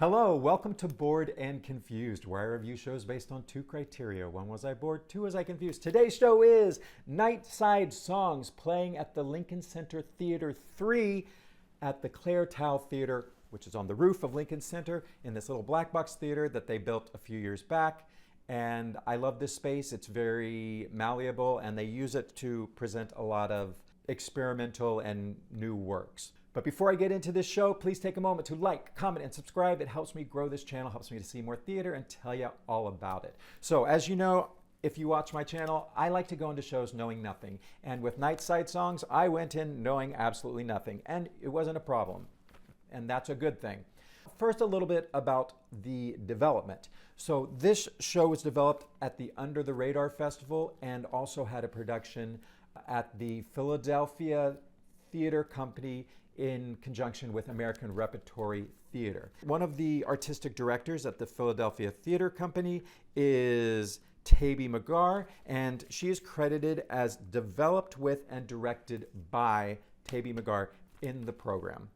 Hello, welcome to Bored and Confused, where I review shows based on two criteria. One, was I bored? Two, was I confused? Today's show is Nightside Songs, playing at the Lincoln Center Theater 3 at the Claire Tow Theater, which is on the roof of Lincoln Center in this little black box theater that they built a few years back. And I love this space. It's very malleable, and they use it to present a lot of experimental and new works. But before I get into this show, please take a moment to like, comment, and subscribe. It helps me grow this channel, helps me to see more theater and tell you all about it. So as you know, if you watch my channel, I like to go into shows knowing nothing. And with Nightside Songs, I went in knowing absolutely nothing. And it wasn't a problem. And that's a good thing. First, a little bit about the development. So this show was developed at the Under the Radar Festival and also had a production at the Philadelphia Theater Company in conjunction with American Repertory Theater. One of the artistic directors at the Philadelphia Theater Company is Taibi Magar, and she is credited as developed with and directed by Taibi Magar in the program,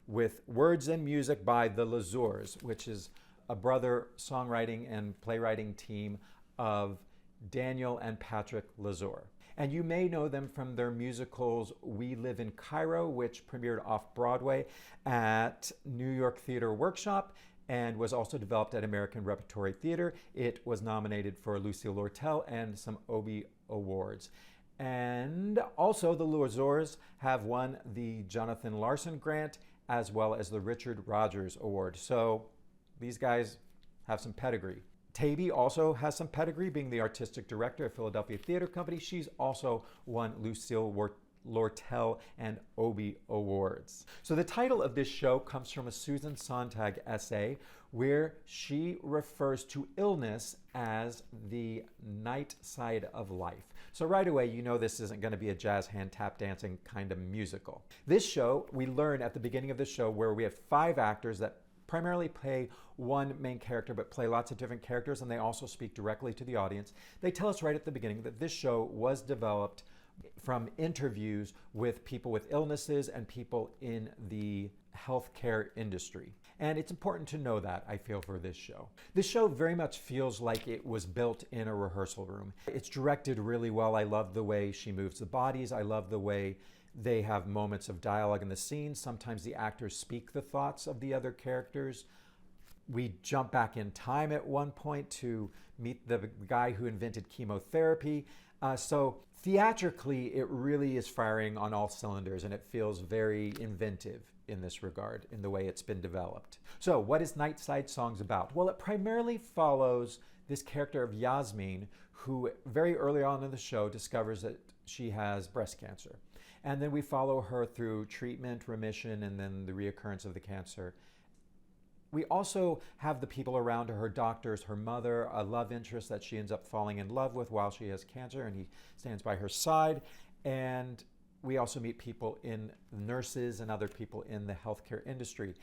with words and music by the Lazours, which is a brother songwriting and playwriting team of Daniel and Patrick Lazour. And you may know them from their musicals We Live in Cairo, which premiered off-Broadway at New York Theater Workshop and was also developed at American Repertory Theater. It was nominated for Lucille Lortel and some Obie Awards. And also the Lazours have won the Jonathan Larson Grant as well as the Richard Rogers Award. So these guys have some pedigree. Taibi also has some pedigree, being the artistic director of Philadelphia Theater Company. She's also won Lucille Lortel and Obie Awards. So the title of this show comes from a Susan Sontag essay where she refers to illness as the night side of life. So right away, you know this isn't going to be a jazz hand tap dancing kind of musical. This show, we learn at the beginning of the show where we have 5 actors that primarily play one main character but play lots of different characters, and they also speak directly to the audience. They tell us right at the beginning that this show was developed from interviews with people with illnesses and people in the healthcare industry. And it's important to know that, I feel, for this show. This show very much feels like it was built in a rehearsal room. It's directed really well. I love the way she moves the bodies. I love the way they have moments of dialogue in the scenes. Sometimes the actors speak the thoughts of the other characters. We jump back in time at one point to meet the guy who invented chemotherapy. So theatrically, it really is firing on all cylinders, and it feels very inventive in this regard, in the way it's been developed. So what is Nightside Songs about? Well, it primarily follows this character of Yasmine, who very early on in the show discovers that she has breast cancer. And then we follow her through treatment, remission, and then the reoccurrence of the cancer. We also have the people around her doctors, her mother, a love interest that she ends up falling in love with while she has cancer, and he stands by her side. And we also meet people in nurses and other people in the healthcare industry.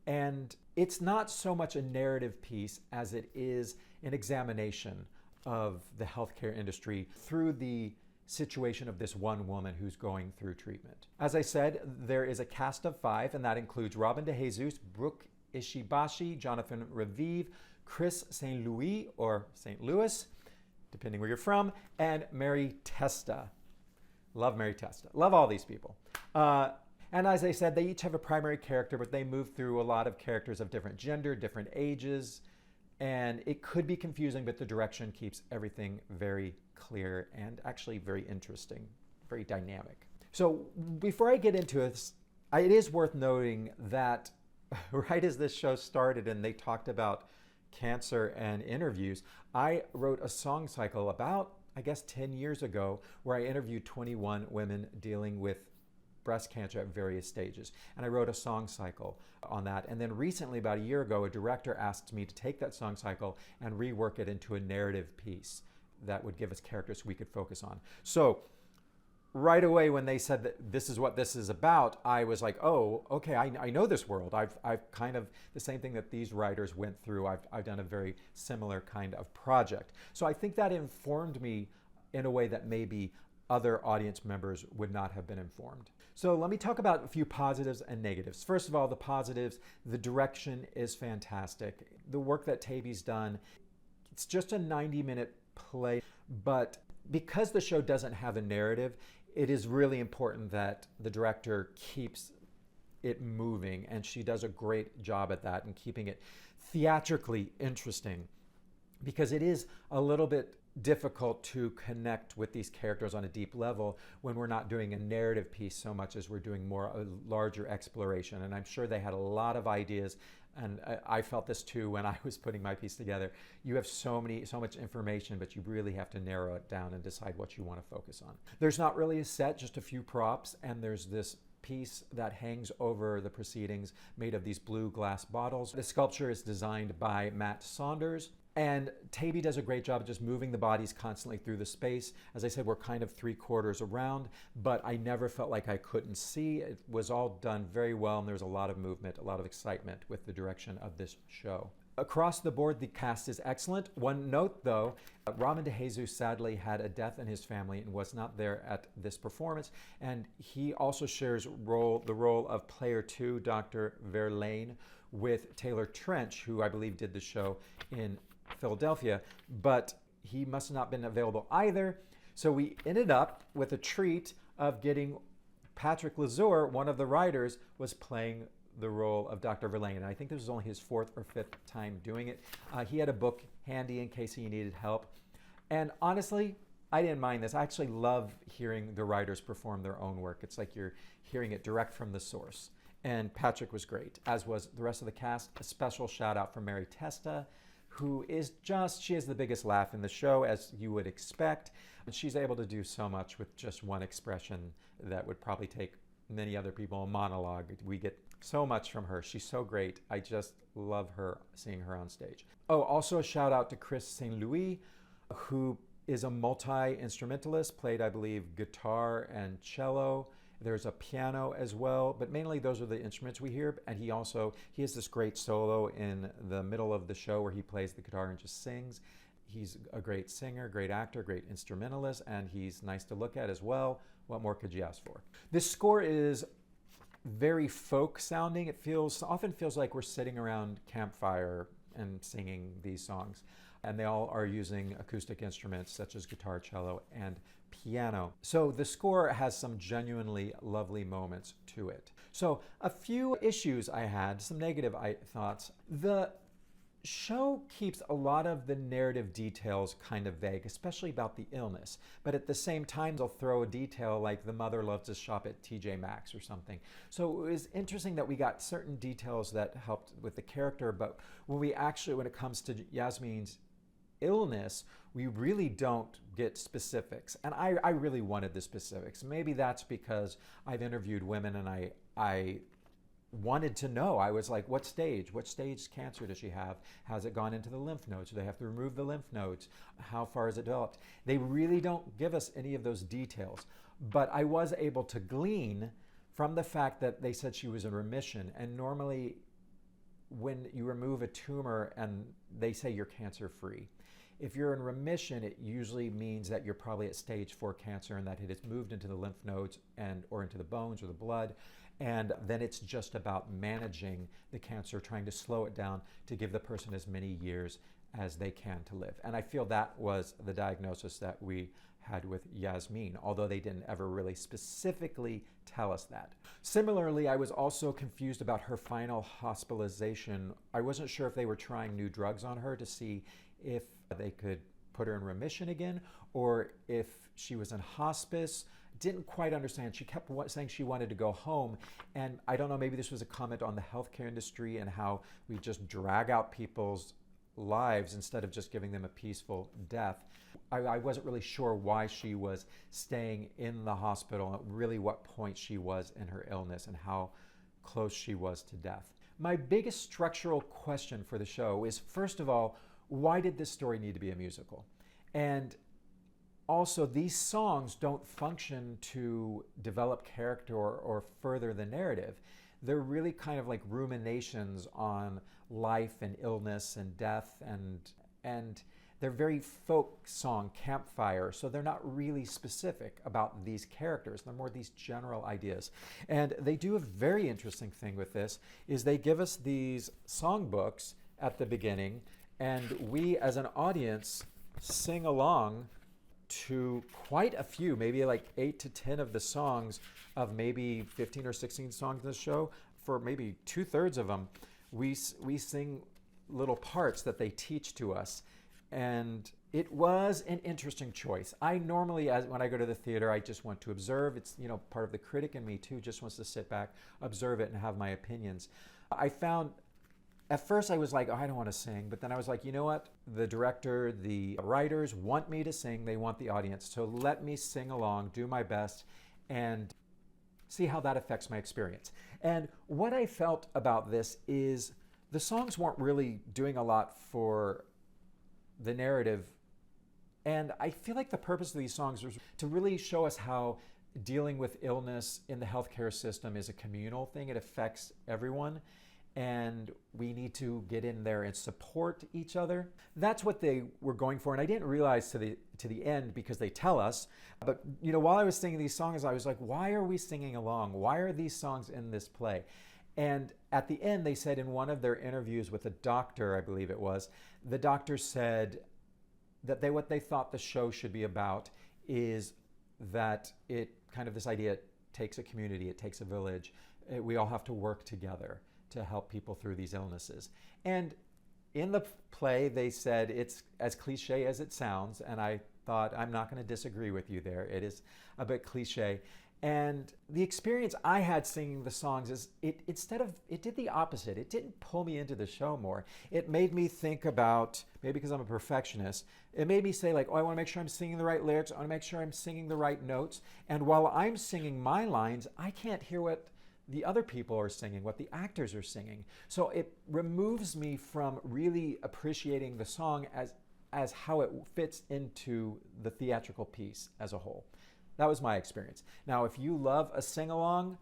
And it's not so much a narrative piece as it is an examination of the healthcare industry through the situation of this one woman who's going through treatment. As I said, there is a cast of 5, and that includes Robin DeJesus, Brooke Ishibashi, Jonathan Raviv, Kris Saint-Louis, or St. Louis, depending where you're from, and Mary Testa. Love Mary Testa. Love all these people. And as I said, they each have a primary character, but they move through a lot of characters of different gender, different ages, and it could be confusing, but the direction keeps everything very clear and actually very interesting, very dynamic. So before I get into it is worth noting that right as this show started and they talked about cancer and interviews, I wrote a song cycle about, I guess, 10 years ago where I interviewed 21 women dealing with breast cancer at various stages. And I wrote a song cycle on that. And then recently, about a year ago, a director asked me to take that song cycle and rework it into a narrative piece that would give us characters we could focus on. So right away when they said that this is what this is about, I was like, oh, okay, I know this world. I've kind of, the same thing that these writers went through, I've done a very similar kind of project. So I think that informed me in a way that maybe other audience members would not have been informed. So let me talk about a few positives and negatives. First of all, the positives, the direction is fantastic. The work that Taibi's done, it's just a 90-minute play, but because the show doesn't have a narrative, it is really important that the director keeps it moving, and she does a great job at that and keeping it theatrically interesting, because it is a little bit difficult to connect with these characters on a deep level when we're not doing a narrative piece so much as we're doing more a larger exploration. And I'm sure they had a lot of ideas, and I felt this too when I was putting my piece together. You have so much information, but you really have to narrow it down and decide what you want to focus on. There's not really a set, just a few props, and there's this piece that hangs over the proceedings made of these blue glass bottles. The sculpture is designed by Matt Saunders, and Taibi does a great job of just moving the bodies constantly through the space. As I said, we're kind of 3/4 around, but I never felt like I couldn't see. It was all done very well, and there was a lot of movement, a lot of excitement with the direction of this show. Across the board, the cast is excellent. One note, though, Ramen DeJesus sadly had a death in his family and was not there at this performance, and he also shares the role of Player 2, Dr. Verlaine, with Taylor Trench, who I believe did the show in Philadelphia, but he must have not been available either. So we ended up with a treat of getting Patrick Lazour, one of the writers, was playing the role of Dr. Verlaine. And I think this was only his 4th or 5th time doing it. He had a book handy in case he needed help. And honestly, I didn't mind this. I actually love hearing the writers perform their own work. It's like you're hearing it direct from the source. And Patrick was great, as was the rest of the cast. A special shout out for Mary Testa, who is she has the biggest laugh in the show, as you would expect. And she's able to do so much with just one expression that would probably take many other people a monologue. We get so much from her. She's so great. I just love her, seeing her on stage. Oh, also a shout out to Kris Saint-Louis, who is a multi-instrumentalist, played, I believe, guitar and cello. There's a piano as well, but mainly those are the instruments we hear. And he has this great solo in the middle of the show where he plays the guitar and just sings. He's a great singer, great actor, great instrumentalist, and he's nice to look at as well. What more could you ask for? This score is very folk sounding. It often feels like we're sitting around campfire and singing these songs. And they all are using acoustic instruments such as guitar, cello, and piano. So the score has some genuinely lovely moments to it. So a few issues I had, some negative thoughts. The show keeps a lot of the narrative details kind of vague, especially about the illness. But at the same time, they'll throw a detail like the mother loves to shop at TJ Maxx or something. So it was interesting that we got certain details that helped with the character, but when it comes to Yasmine's illness, we really don't get specifics. And I really wanted the specifics. Maybe that's because I've interviewed women and I wanted to know. I was like, what stage cancer does she have? Has it gone into the lymph nodes? Do they have to remove the lymph nodes? How far has it developed? They really don't give us any of those details. But I was able to glean from the fact that they said she was in remission. And normally when you remove a tumor and they say you're cancer free, if you're in remission, it usually means that you're probably at stage 4 cancer and that it has moved into the lymph nodes or into the bones or the blood. And then it's just about managing the cancer, trying to slow it down to give the person as many years as they can to live. And I feel that was the diagnosis that we had with Yasmine, although they didn't ever really specifically tell us that. Similarly, I was also confused about her final hospitalization. I wasn't sure if they were trying new drugs on her to see if they could put her in remission again, or if she was in hospice. Didn't quite understand. She kept saying she wanted to go home. And I don't know, maybe this was a comment on the healthcare industry and how we just drag out people's lives instead of just giving them a peaceful death. I wasn't really sure why she was staying in the hospital, and really what point she was in her illness and how close she was to death. My biggest structural question for the show is, first of all, why did this story need to be a musical? And also, these songs don't function to develop character or further the narrative. They're really kind of like ruminations on life and illness and death, and they're very folk song, campfire, so they're not really specific about these characters. They're more these general ideas. And they do a very interesting thing with this, is they give us these songbooks at the beginning, and we as an audience sing along to quite a few, maybe like 8 to 10 of the songs of maybe 15 or 16 songs in the show. For maybe 2/3 of them, we sing little parts that they teach to us. And it was an interesting choice. I normally, when I go to the theater, I just want to observe. It's, part of the critic in me too, just wants to sit back, observe it, and have my opinions. I found, at first I was like, oh, I don't want to sing. But then I was like, you know what? The director, the writers want me to sing. They want the audience. So let me sing along, do my best, and see how that affects my experience. And what I felt about this is the songs weren't really doing a lot for the narrative. And I feel like the purpose of these songs was to really show us how dealing with illness in the healthcare system is a communal thing. It affects everyone. And we need to get in there and support each other. That's what they were going for. And I didn't realize to the end, because they tell us. But while I was singing these songs, I was like, why are we singing along? Why are these songs in this play? And at the end, they said in one of their interviews with a doctor, I believe it was, the doctor said that what they thought the show should be about is that it kind of this idea, it takes a community, it takes a village. We all have to work together to help people through these illnesses. And in the play, they said it's as cliche as it sounds, and I thought, I'm not going to disagree with you there. It is a bit cliche. And the experience I had singing the songs is, it did the opposite. It didn't pull me into the show more. It made me think about, maybe because I'm a perfectionist, it made me say like, oh, I want to make sure I'm singing the right lyrics. I want to make sure I'm singing the right notes. And while I'm singing my lines, I can't hear what the other people are singing, what the actors are singing. So it removes me from really appreciating the song as how it fits into the theatrical piece as a whole. That was my experience. Now, if you love a sing-along,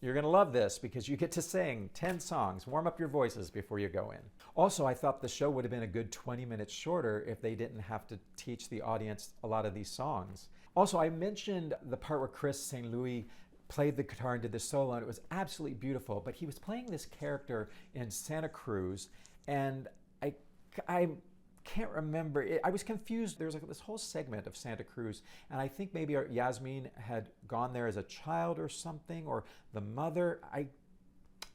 you're going to love this because you get to sing 10 songs. Warm up your voices before you go in. Also, I thought the show would have been a good 20 minutes shorter if they didn't have to teach the audience a lot of these songs. Also, I mentioned the part where Kris Saint-Louis played the guitar and did the solo, and it was absolutely beautiful. But he was playing this character in Santa Cruz, and I can't remember. I was confused. There was like this whole segment of Santa Cruz, and I think maybe Yasmine had gone there as a child or something, or the mother. I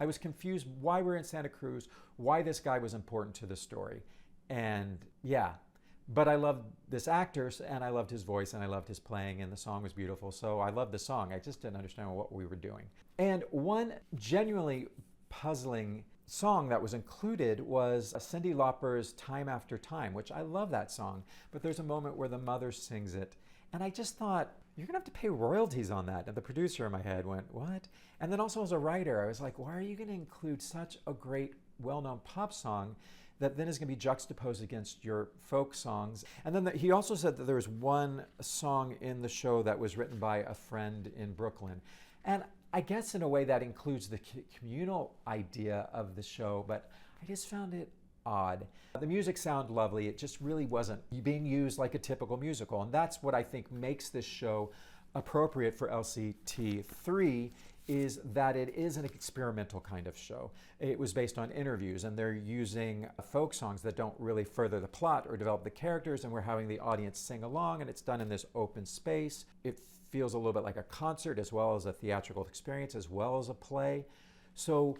was confused why we're in Santa Cruz, why this guy was important to the story. And yeah, but I loved this actor, and I loved his voice, and I loved his playing, and the song was beautiful. So I loved the song. I just didn't understand what we were doing. And one genuinely puzzling song that was included was Cyndi Lauper's Time After Time, which I love that song, but there's a moment where the mother sings it, and I just thought, you're gonna have to pay royalties on that. And the producer in my head went, what? And then also as a writer, I was like, why are you gonna include such a great, well-known pop song that then is gonna be juxtaposed against your folk songs? And then he also said that there was one song in the show that was written by a friend in Brooklyn. And I guess in a way that includes the communal idea of the show, but I just found it odd. The music sounded lovely. It just really wasn't being used like a typical musical. And that's what I think makes this show appropriate for LCT3, is that it is an experimental kind of show. It was based on interviews, and they're using folk songs that don't really further the plot or develop the characters, and we're having the audience sing along, and it's done in this open space. It feels a little bit like a concert as well as a theatrical experience as well as a play. So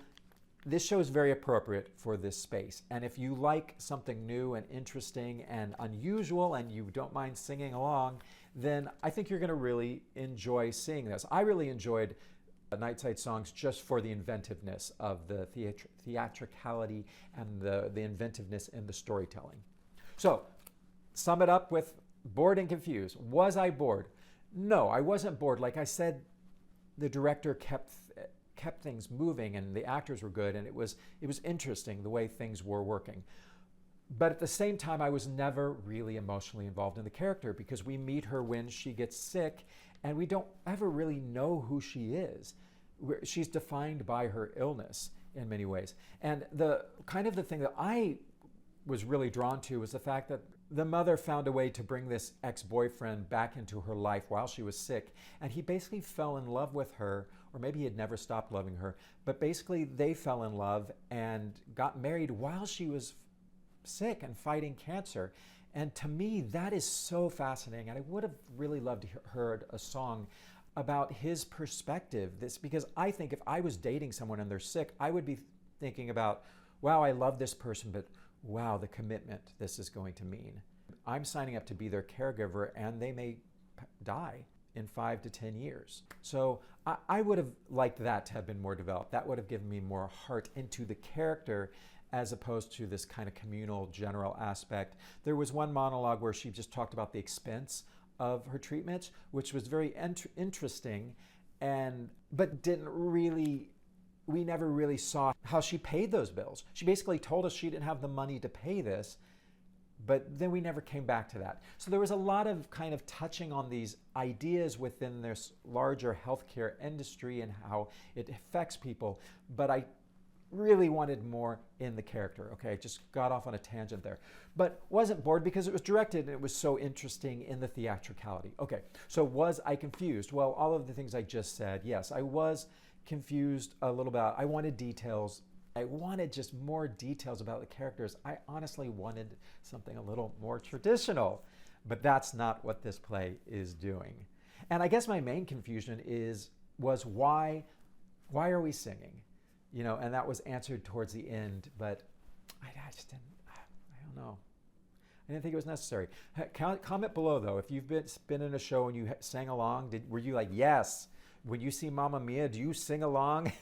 this show is very appropriate for this space. And if you like something new and interesting and unusual and you don't mind singing along, then I think you're going to really enjoy seeing this. I really enjoyed Nightside Songs just for the inventiveness of the theatricality and the inventiveness in the storytelling. So, sum it up with bored and confused. Was I bored? No, I wasn't bored. Like I said, the director kept things moving, and the actors were good, and it was interesting the way things were working. But at the same time, I was never really emotionally involved in the character, because we meet her when she gets sick, and we don't ever really know who she is. She's defined by her illness in many ways. And the thing that I was really drawn to was the fact that the mother found a way to bring this ex-boyfriend back into her life while she was sick, and he basically fell in love with her, or maybe he had never stopped loving her, but basically they fell in love and got married while she was sick and fighting cancer. And to me, that is so fascinating, and I would have really loved to heard a song about his perspective. Because I think if I was dating someone and they're sick, I would be thinking about, wow, I love this person, but wow, the commitment this is going to mean. I'm signing up to be their caregiver, and they may die in 5 to 10 years. So I would have liked that to have been more developed. That would have given me more heart into the character as opposed to this kind of communal general aspect. There was one monologue where she just talked about the expense of her treatments, which was very interesting, but we never really saw how she paid those bills. She basically told us she didn't have the money to pay this, but then we never came back to that. So there was a lot of kind of touching on these ideas within this larger healthcare industry and how it affects people, but I really wanted more in the character. Okay, just got off on a tangent there, but wasn't bored because it was directed and it was so interesting in the theatricality. Okay, so was I confused? Well, all of the things I just said, yes, I was confused a little bit. I wanted details. I wanted just more details about the characters. I honestly wanted something a little more traditional, but that's not what this play is doing. And I guess my main confusion was why are we singing? You know, and that was answered towards the end, but I just didn't, I don't know. I didn't think it was necessary. Comment below though, if you've been in a show and you sang along, were you like, yes? When you see Mamma Mia, do you sing along?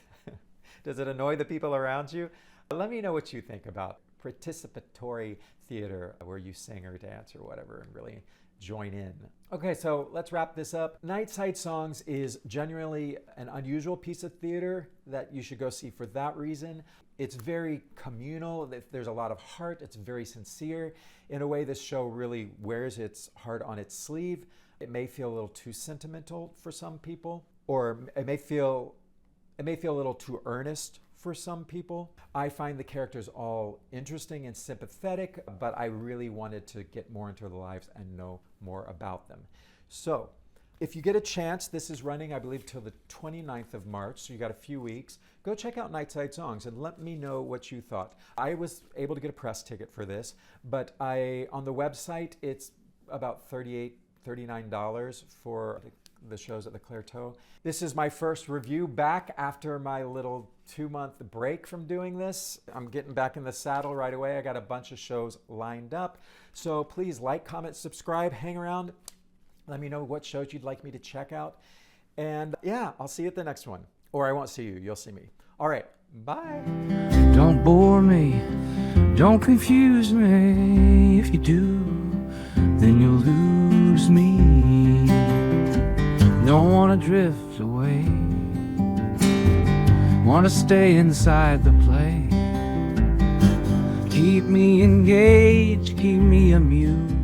Does it annoy the people around you? Let me know what you think about participatory theater where you sing or dance or whatever and really join in. Okay, so let's wrap this up. Nightside Songs is genuinely an unusual piece of theater that you should go see for that reason. It's very communal. There's a lot of heart. It's very sincere. In a way, this show really wears its heart on its sleeve. It may feel a little too sentimental for some people, or it may feel a little too earnest for some people. I find the characters all interesting and sympathetic, but I really wanted to get more into their lives and know more about them. So if you get a chance, this is running, I believe, till the 29th of March, so you got a few weeks. Go check out Nightside Songs and let me know what you thought. I was able to get a press ticket for this, but on the website, it's about $39 for the shows at the Claire Tow. This is my first review back after my little 2-month break from doing this. I'm getting back in the saddle right away. I got a bunch of shows lined up. So please like, comment, subscribe, hang around. Let me know what shows you'd like me to check out. And yeah, I'll see you at the next one. Or I won't see you, you'll see me. All right, bye. Don't bore me, don't confuse me. If you do, then you'll lose me. Don't want to drift away, want to stay inside the play. Keep me engaged, keep me amused.